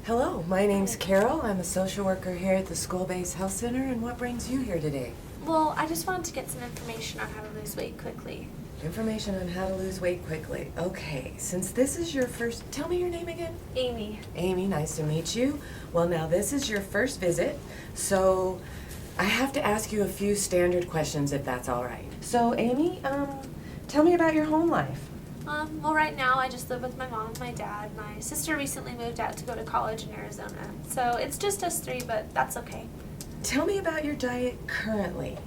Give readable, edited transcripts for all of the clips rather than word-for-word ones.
Hello, my name's Carol. I'm a social worker here at the School-Based Health Center, and what brings you here today? Well, I just wanted to get some information on how to lose weight quickly. Information on how to lose weight quickly. Okay, since this is your first, tell me your name again. Amy. Amy, nice to meet you. Well, now this is your first visit, so I have to ask you a few standard questions if that's all right. So, Amy, tell me about your home life. Well, right now I just live with my mom and my dad. My sister recently moved out to go to college in Arizona. So it's just us three, but that's okay. Tell me about your diet currently.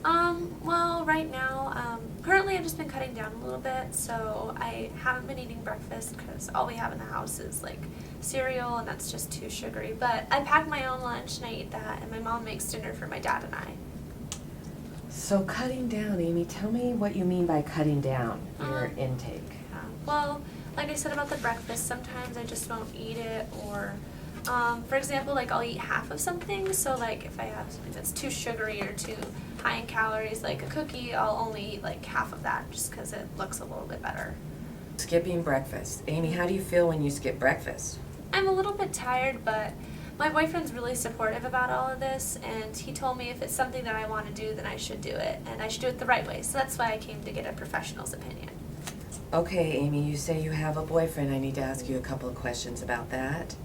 Well, right now, currently I've just been cutting down a little bit, so I haven't been eating breakfast because all we have in the house is like cereal and that's just too sugary. But I pack my own lunch and I eat that, and my mom makes dinner for my dad and I. So cutting down, Amy, tell me what you mean by cutting down your intake. Well, like I said about the breakfast, sometimes I just won't eat it, or for example, like I'll eat half of something, so like if I have something that's too sugary or too high in calories, like a cookie, I'll only eat like half of that just because it looks a little bit better. Skipping breakfast. Amy, how do you feel when you skip breakfast? I'm a little bit tired, but my boyfriend's really supportive about all of this, and he told me if it's something that I want to do, then I should do it, and I should do it the right way, so that's why I came to get a professional's opinion. Okay, Amy, you say you have a boyfriend. I need to ask you a couple of questions about that.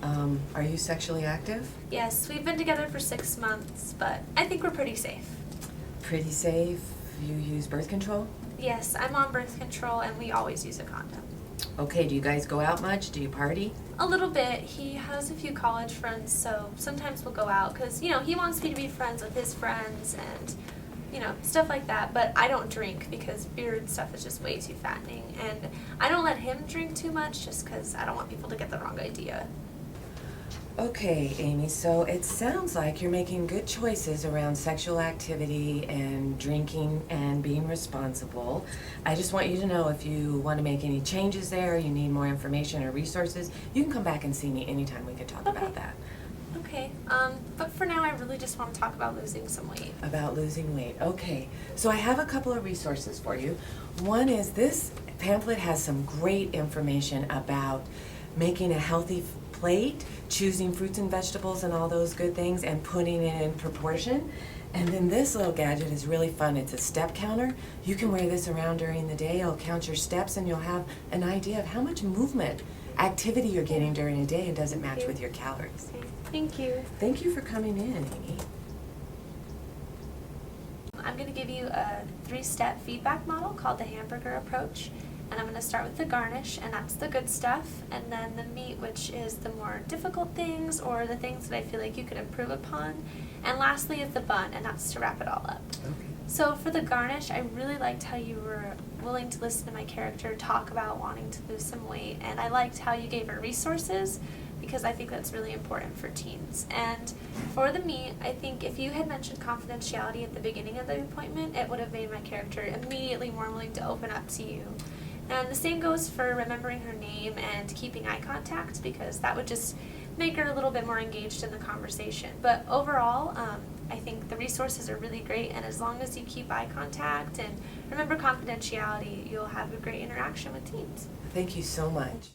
Are you sexually active? Yes, we've been together for 6 months, but I think we're pretty safe. Pretty safe. You use birth control? Yes, I'm on birth control, and we always use a condom. Okay, do you guys go out much? Do you party? A little bit. He has a few college friends, so sometimes we'll go out because, he wants me to be friends with his friends and, stuff like that. But I don't drink because beer and stuff is just way too fattening. And I don't let him drink too much just because I don't want people to get the wrong idea. Okay, Amy, so it sounds like you're making good choices around sexual activity and drinking and being responsible. I just want you to know if you want to make any changes there, you need more information or resources, you can come back and see me anytime we can talk about that. Okay, but for now I really just want to talk about losing some weight. About losing weight. Okay, so I have a couple of resources for you. One is this pamphlet has some great information about making a healthy plate, choosing fruits and vegetables and all those good things, and putting it in proportion. And then this little gadget is really fun. It's a step counter. You can wear this around during the day. It'll count your steps and you'll have an idea of how much movement, activity you're getting during a day, and does it match with your calories. Okay. Thank you. Thank you for coming in, Amy. I'm going to give you a 3-step feedback model called the hamburger approach. And I'm going to start with the garnish, and that's the good stuff, and then the meat, which is the more difficult things or the things that I feel like you could improve upon. And lastly is the bun, and that's to wrap it all up. Okay. So for the garnish, I really liked how you were willing to listen to my character talk about wanting to lose some weight, and I liked how you gave her resources because I think that's really important for teens. And for the meat, I think if you had mentioned confidentiality at the beginning of the appointment, it would have made my character immediately more willing to open up to you. And the same goes for remembering her name and keeping eye contact, because that would just make her a little bit more engaged in the conversation. But overall, I think the resources are really great, and as long as you keep eye contact and remember confidentiality, you'll have a great interaction with teens. Thank you so much.